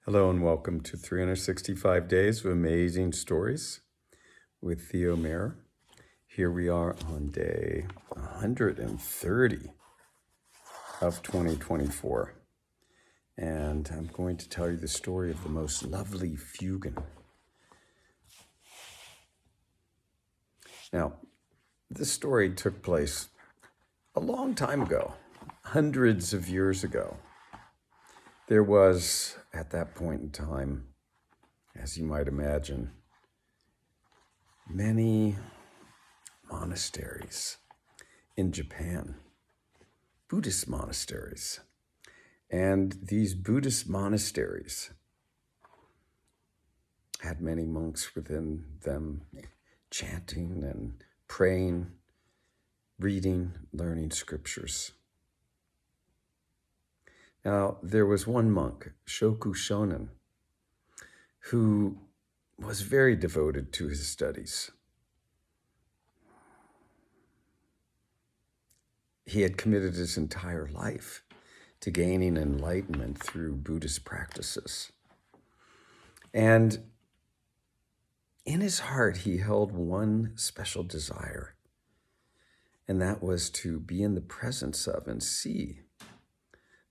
Hello and welcome to 365 Days of Amazing Stories with Theo Mayer. Here we are on day 130 of 2024. And I'm going to tell you the story of the most lovely Fugen. Now, this story took place a long time ago, hundreds of years ago. There was, at that point in time, as you might imagine, many monasteries in Japan, Buddhist monasteries. And these Buddhist monasteries had many monks within them chanting and praying, reading, learning scriptures. Now, there was one monk, Shokushonen, who was very devoted to his studies. He had committed his entire life to gaining enlightenment through Buddhist practices. And in his heart, he held one special desire, and that was to be in the presence of and see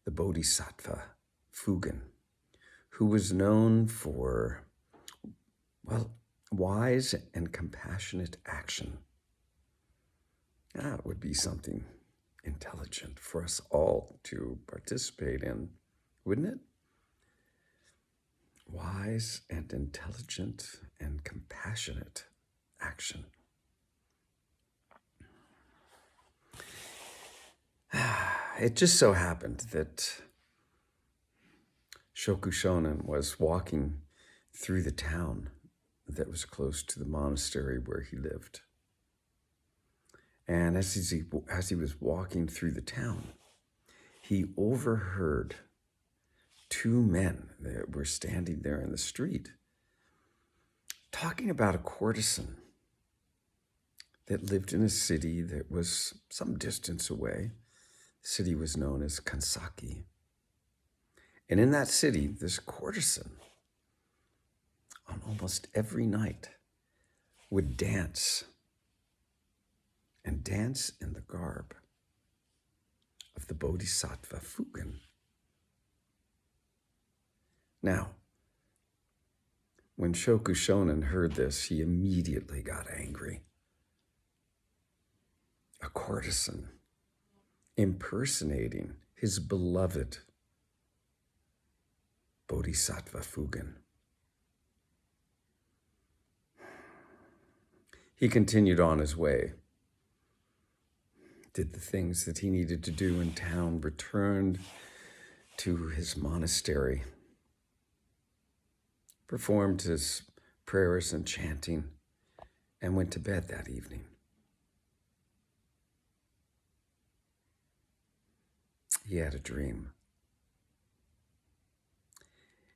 the Bodhisattva, Fugen, who was known for, wise and compassionate action. That would be something intelligent for us all to participate in, wouldn't it? Wise and intelligent and compassionate action. It just so happened that Shokushonen was walking through the town that was close to the monastery where he lived. And as he was walking through the town, he overheard two men that were standing there in the street talking about a courtesan that lived in a city that was some distance away. The city was known as Kansaki. And in that city, this courtesan, on almost every night, would dance, and dance in the garb of the Bodhisattva Fugen. Now, when Shokushonen heard this, he immediately got angry. A courtesan impersonating his beloved Bodhisattva Fugen. He continued on his way, did the things that he needed to do in town, returned to his monastery, performed his prayers and chanting, and went to bed that evening. He had a dream.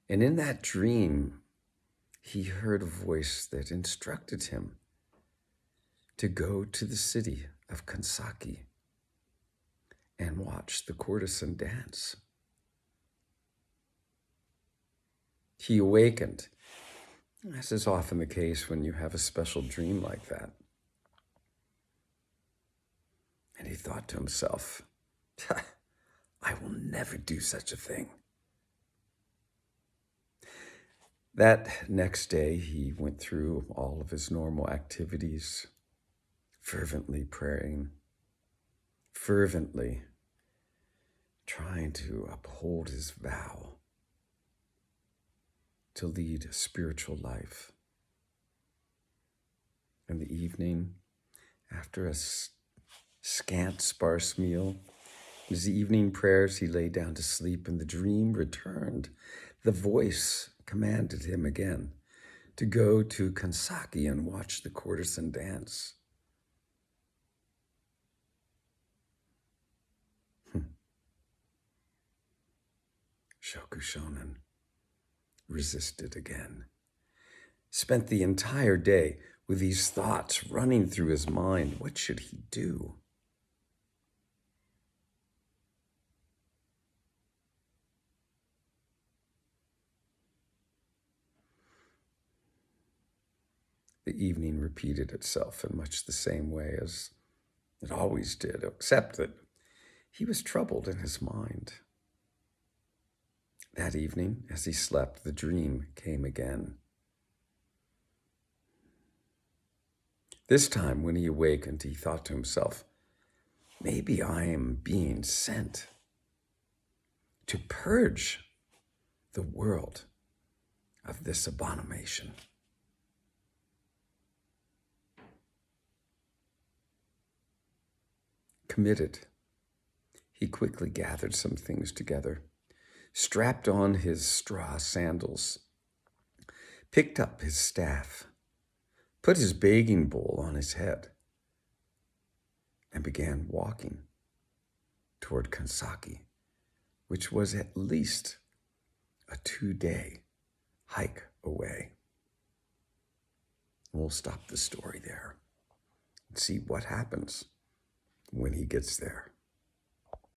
And in that dream, he heard a voice that instructed him to go to the city of Kansaki and watch the courtesan dance. He awakened, as is often the case when you have a special dream like that. And he thought to himself, I will never do such a thing. That next day, he went through all of his normal activities, fervently praying, fervently trying to uphold his vow to lead a spiritual life. In the evening, after a scant, sparse meal, his evening prayers, he lay down to sleep, and the dream returned. The voice commanded him again to go to Kansaki and watch the courtesan dance. Shokushonen resisted again, spent the entire day with these thoughts running through his mind. What should he do? The evening repeated itself in much the same way as it always did, except that he was troubled in his mind. That evening, as he slept, the dream came again. This time, when he awakened, he thought to himself, maybe I am being sent to purge the world of this abomination. Committed, he quickly gathered some things together, strapped on his straw sandals, picked up his staff, put his begging bowl on his head, and began walking toward Kansaki, which was at least a 2-day hike away. We'll stop the story there and see what happens when he gets there.